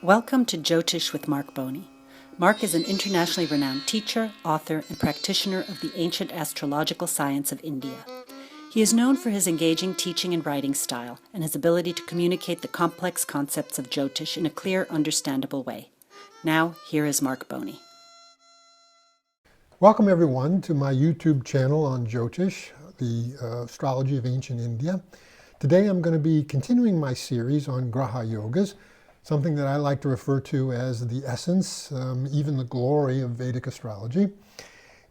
Welcome to Jyotish with Marc Boney. Marc is an internationally renowned teacher, author, and practitioner of the ancient astrological science of India. He is known for his engaging teaching and writing style and his ability to communicate the complex concepts of Jyotish in a clear, understandable way. Now, here is Marc Boney. Welcome everyone to my YouTube channel on Jyotish, the astrology of ancient India. Today I'm going to be continuing my series on Graha yogas, something that I like to refer to as the essence, even the glory of Vedic astrology.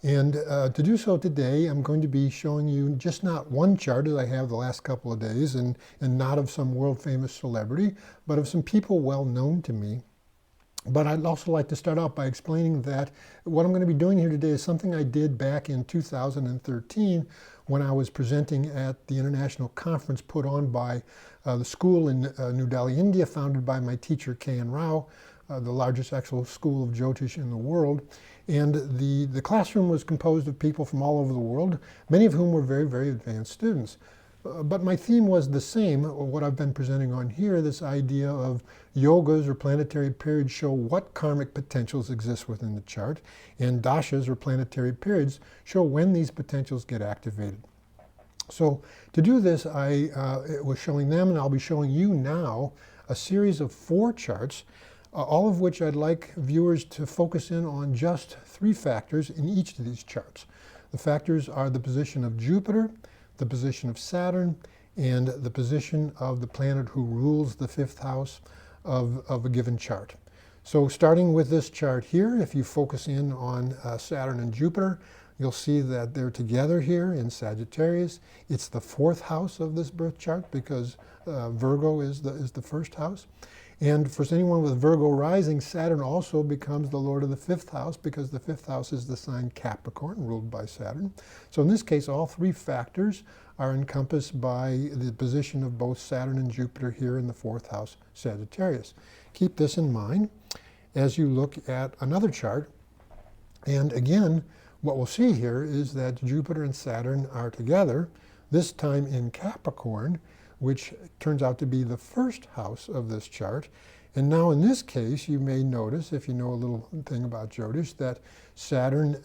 And to do so today, I'm going to be showing you just not one chart as I have the last couple of days, and not of some world-famous celebrity, but of some people well known to me. But I'd also like to start out by explaining that what I'm going to be doing here today is something I did back in 2013 when I was presenting at the international conference put on by the school in New Delhi, India, founded by my teacher K.N. Rao, the largest actual school of Jyotish in the world. And the classroom was composed of people from all over the world, many of whom were very, very advanced students. But my theme was the same, what I've been presenting on here, this idea of yogas or planetary periods show what karmic potentials exist within the chart, and dashas or planetary periods show when these potentials get activated. So to do this, I was showing them, and I'll be showing you now, a series of 4 charts, all of which I'd like viewers to focus in on just 3 factors in each of these charts. The factors are the position of Jupiter, the position of Saturn, and the position of the planet who rules the 5th house of a given chart. So starting with this chart here, if you focus in on Saturn and Jupiter, you'll see that they're together here in Sagittarius. It's the 4th house of this birth chart because Virgo is the 1st house. And for anyone with Virgo rising, Saturn also becomes the lord of the 5th house because the 5th house is the sign Capricorn, ruled by Saturn. So in this case, all 3 factors are encompassed by the position of both Saturn and Jupiter here in the 4th house, Sagittarius. Keep this in mind as you look at another chart. And again, what we'll see here is that Jupiter and Saturn are together, this time in Capricorn, which turns out to be the 1st house of this chart. And now in this case, you may notice, if you know a little thing about Jyotish, that Saturn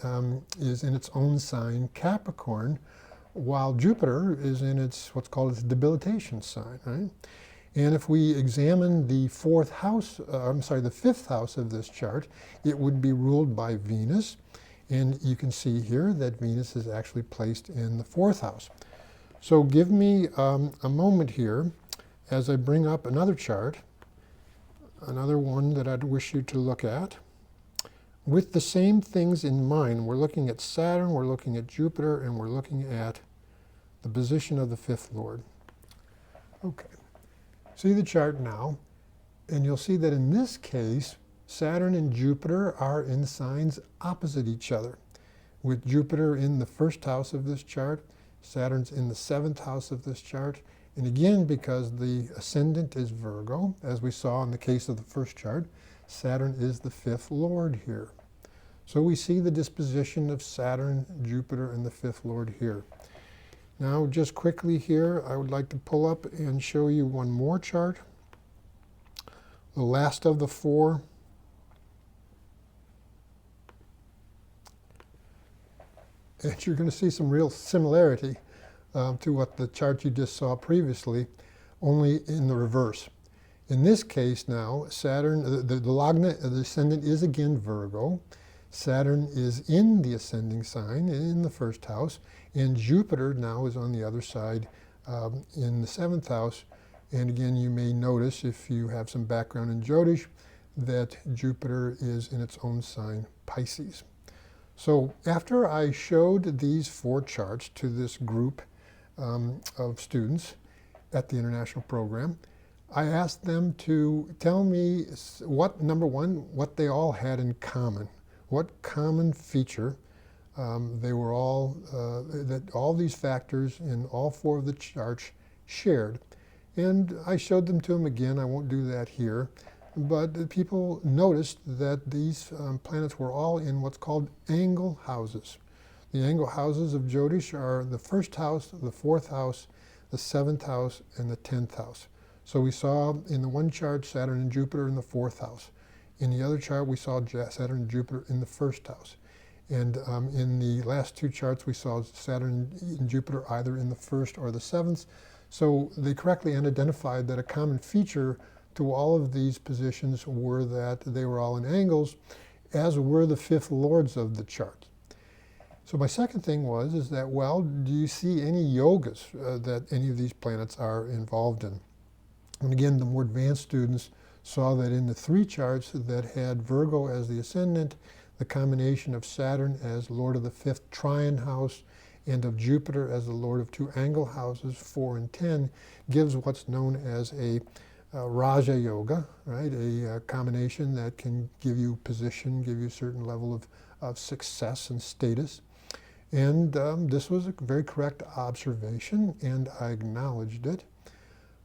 is in its own sign, Capricorn, while Jupiter is in what's called its debilitation sign, right? And if we examine the 5th house of this chart, it would be ruled by Venus. And you can see here that Venus is actually placed in the 4th house. So give me a moment here as I bring up another chart, another one that I'd wish you to look at. With the same things in mind, we're looking at Saturn, we're looking at Jupiter, and we're looking at the position of the 5th lord. Okay, see the chart now, and you'll see that in this case, Saturn and Jupiter are in signs opposite each other, with Jupiter in the 1st house of this chart, Saturn's in the 7th house of this chart, and again, because the ascendant is Virgo, as we saw in the case of the first chart, Saturn is the 5th lord here. So we see the disposition of Saturn, Jupiter, and the 5th lord here. Now, just quickly here, I would like to pull up and show you one more chart, the last of the 4. And you're going to see some real similarity to what the chart you just saw previously, only in the reverse. In this case now, Saturn, the Lagna, the ascendant is again Virgo. Saturn is in the ascending sign, in the 1st house, and Jupiter now is on the other side in the 7th house. And again, you may notice, if you have some background in Jyotish, that Jupiter is in its own sign, Pisces. So after I showed these 4 charts to this group of students at the international program, I asked them to tell me number one, what they all had in common, what common feature they were all, that all these factors in all 4 of the charts shared. And I showed them to them again. I won't do that here. But people noticed that these planets were all in what's called angle houses. The angle houses of Jyotish are the 1st house, the 4th house, the 7th house, and the 10th house. So we saw in the one chart Saturn and Jupiter in the 4th house. In the other chart we saw Saturn and Jupiter in the 1st house. And in the last 2 charts we saw Saturn and Jupiter either in the 1st or the 7th. So they correctly identified that a common feature to all of these positions were that they were all in angles, as were the 5th lords of the chart. So my second thing is that, well, do you see any yogas that any of these planets are involved in? And again, the more advanced students saw that in the 3 charts that had Virgo as the ascendant, the combination of Saturn as Lord of the 5th trine house and of Jupiter as the Lord of 2 angle houses, 4 and 10, gives what's known as a Raja Yoga, right? A combination that can give you position, give you a certain level of success and status. And this was a very correct observation, and I acknowledged it.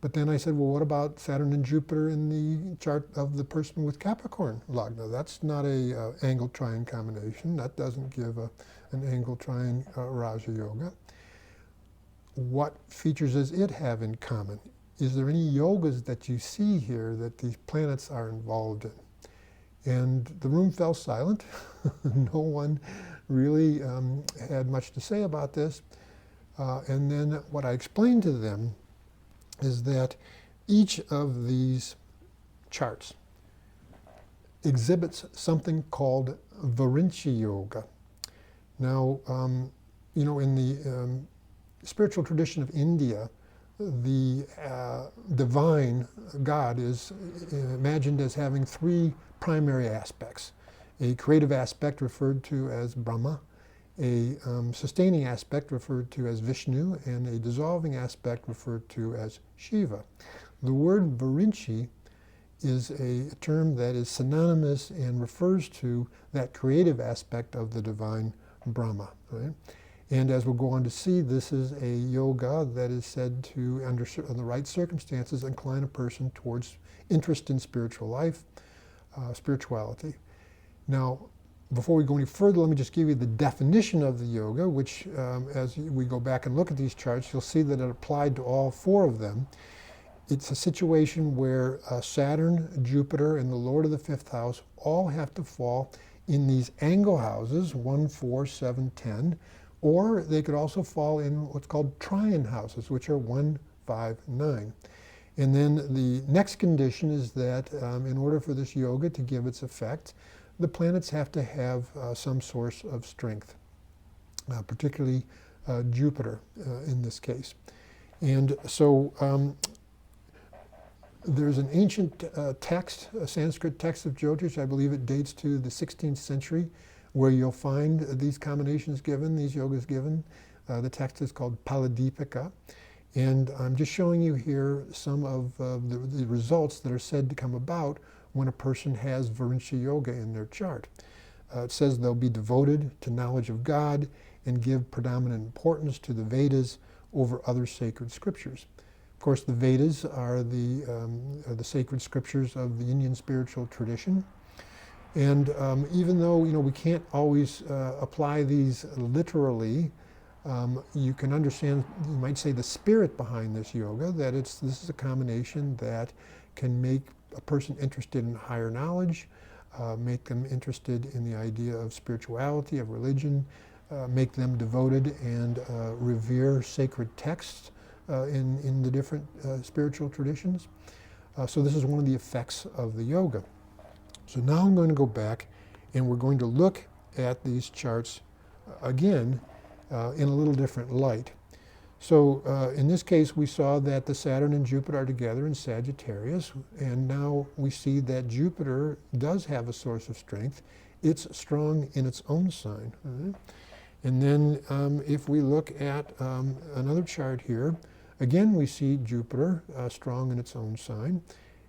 But then I said, well, what about Saturn and Jupiter in the chart of the person with Capricorn Lagna? That's not a angle trine combination. That doesn't give an angle trine Raja Yoga. What features does it have in common? Is there any yogas that you see here that these planets are involved in? And the room fell silent. No one really had much to say about this. And then what I explained to them is that each of these charts exhibits something called Varenchi Yoga. Now, in the spiritual tradition of India, the divine God is imagined as having 3 primary aspects. A creative aspect referred to as Brahma, a sustaining aspect referred to as Vishnu, and a dissolving aspect referred to as Shiva. The word Varenchi is a term that is synonymous and refers to that creative aspect of the divine Brahma. Right? And as we'll go on to see, this is a yoga that is said to, under the right circumstances, incline a person towards interest in spiritual life, spirituality. Now, before we go any further, let me just give you the definition of the yoga, which as we go back and look at these charts, you'll see that it applied to all 4 of them. It's a situation where Saturn, Jupiter, and the Lord of the 5th house all have to fall in these angle houses, 1, 4, 7, 10, or they could also fall in what's called trine houses, which are 1, 5, 9. And then the next condition is that in order for this yoga to give its effect, the planets have to have some source of strength, particularly Jupiter in this case. And so there's an ancient text, a Sanskrit text of Jyotish, I believe it dates to the 16th century, where you'll find these combinations given, these yogas given. The text is called Paladipika. And I'm just showing you here some of the results that are said to come about when a person has Varenchi Yoga in their chart. It says they'll be devoted to knowledge of God and give predominant importance to the Vedas over other sacred scriptures. Of course, the Vedas are the sacred scriptures of the Indian spiritual tradition. And even though we can't always apply these literally, you can understand, you might say, the spirit behind this yoga, that this is a combination that can make a person interested in higher knowledge, make them interested in the idea of spirituality, of religion, make them devoted and revere sacred texts in the different spiritual traditions. So this is one of the effects of the yoga. So now I'm going to go back and we're going to look at these charts again in a little different light. So in this case we saw that the Saturn and Jupiter are together in Sagittarius, and now we see that Jupiter does have a source of strength. It's strong in its own sign. Right? And then if we look at another chart here, again we see Jupiter strong in its own sign.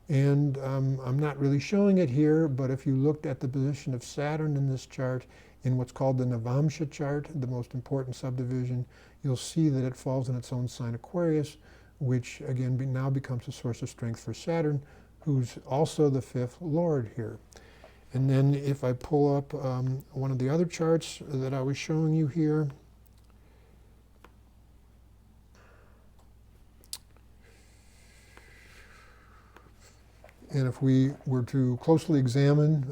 And I'm not really showing it here, but if you looked at the position of Saturn in this chart, in what's called the Navamsha chart, the most important subdivision, you'll see that it falls in its own sign Aquarius, which again now becomes a source of strength for Saturn, who's also the 5th Lord here. And then if I pull up one of the other charts that I was showing you here, And if we were to closely examine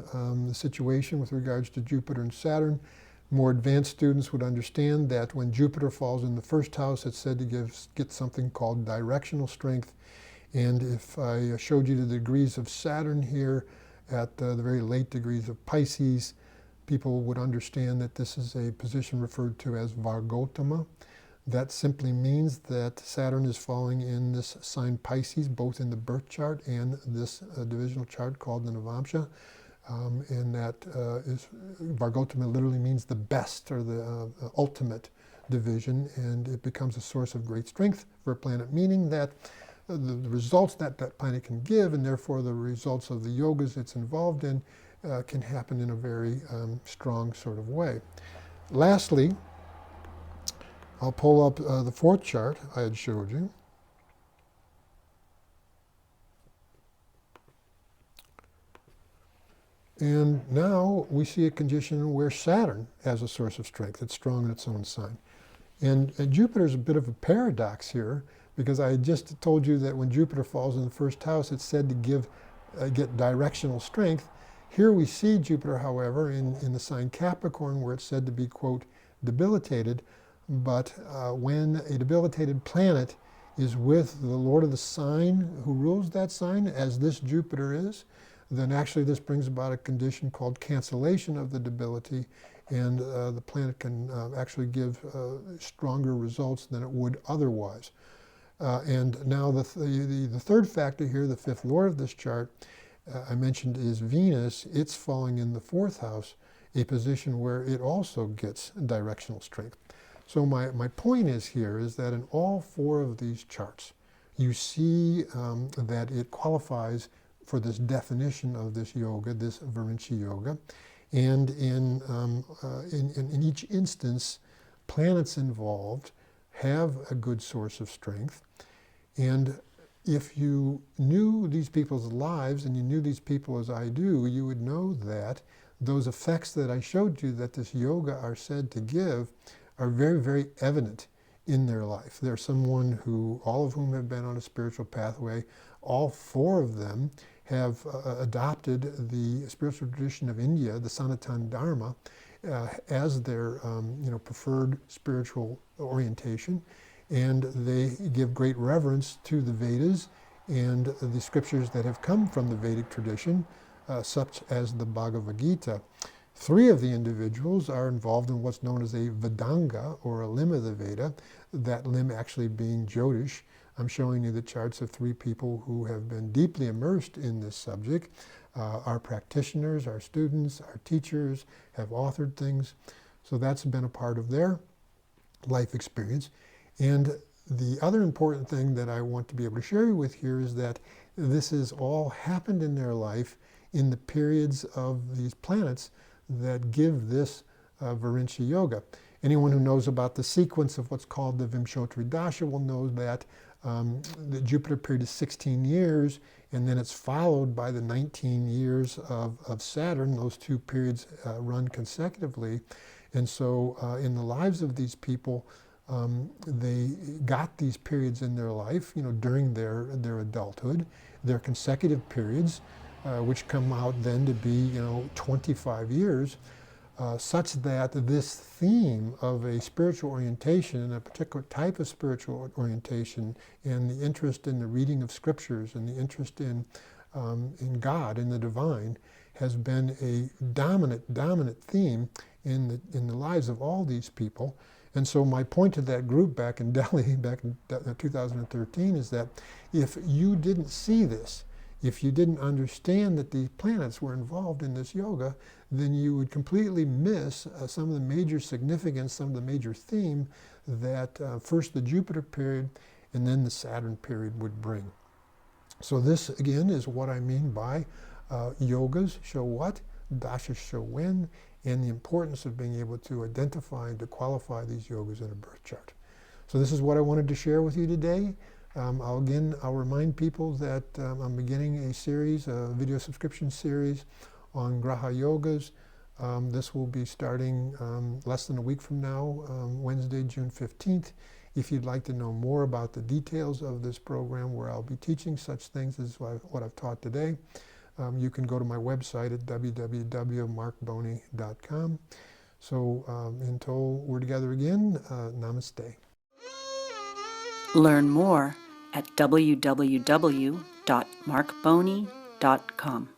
the situation with regards to Jupiter and Saturn, more advanced students would understand that when Jupiter falls in the first house, it's said to get something called directional strength. And if I showed you the degrees of Saturn here at the very late degrees of Pisces, people would understand that this is a position referred to as Vargotama. That simply means that Saturn is falling in this sign Pisces, both in the birth chart and this divisional chart called the Navamsha. And that Vargotama literally means the best or the ultimate division, and it becomes a source of great strength for a planet, meaning that the results that that planet can give, and therefore the results of the yogas it's involved in, can happen in a very strong sort of way. Lastly, I'll pull up the fourth chart I had showed you. And now we see a condition where Saturn has a source of strength. It's strong in its own sign. And Jupiter is a bit of a paradox here, because I had just told you that when Jupiter falls in the first house, it's said to get directional strength. Here we see Jupiter, however, in the sign Capricorn, where it's said to be, quote, debilitated. But when a debilitated planet is with the Lord of the sign who rules that sign, as this Jupiter is, then actually this brings about a condition called cancellation of the debility, and the planet can actually give stronger results than it would otherwise. And now the third factor here, the fifth lord of this chart, I mentioned is Venus. It's falling in the fourth house, a position where it also gets directional strength. So my point is here is that in all four of these charts, you see that it qualifies for this definition of this yoga, this Varenchi yoga. And in each instance, planets involved have a good source of strength. And if you knew these people's lives and you knew these people as I do, you would know that those effects that I showed you that this yoga are said to give are very, very evident in their life. They're someone who, all of whom have been on a spiritual pathway. All four of them have adopted the spiritual tradition of India, the Sanatana Dharma, as their preferred spiritual orientation. And they give great reverence to the Vedas and the scriptures that have come from the Vedic tradition, such as the Bhagavad Gita. Three of the individuals are involved in what's known as a Vedanga, or a limb of the Veda, that limb actually being Jyotish. I'm showing you the charts of three people who have been deeply immersed in this subject. Our practitioners, our students, our teachers have authored things. So that's been a part of their life experience. And the other important thing that I want to be able to share with here is that this has all happened in their life in the periods of these planets that give this Varenchi yoga. Anyone who knows about the sequence of what's called the Vimshotri Dasha will know that the Jupiter period is 16 years, and then it's followed by the 19 years of Saturn. Those two periods run consecutively. And so in the lives of these people, they got these periods in their life, during their adulthood, their consecutive periods, which come out then to be, 25 years, such that this theme of a spiritual orientation and a particular type of spiritual orientation, and the interest in the reading of scriptures and the interest in God, in the divine, has been a dominant theme in the lives of all these people. And so my point to that group back in Delhi, back in 2013, is that if you didn't see this, if you didn't understand that these planets were involved in this yoga, then you would completely miss some of the major significance, some of the major theme that first the Jupiter period and then the Saturn period would bring. So this, again, is what I mean by yogas show what, dashas show when, and the importance of being able to identify and to qualify these yogas in a birth chart. So this is what I wanted to share with you today. I'll remind people that I'm beginning a series, a video subscription series on Graha yogas. This will be starting less than a week from now, Wednesday, June 15th. If you'd like to know more about the details of this program where I'll be teaching such things as what I've taught today, you can go to my website at www.marcboney.com. So until we're together again, namaste. Learn more at www.marcboney.com.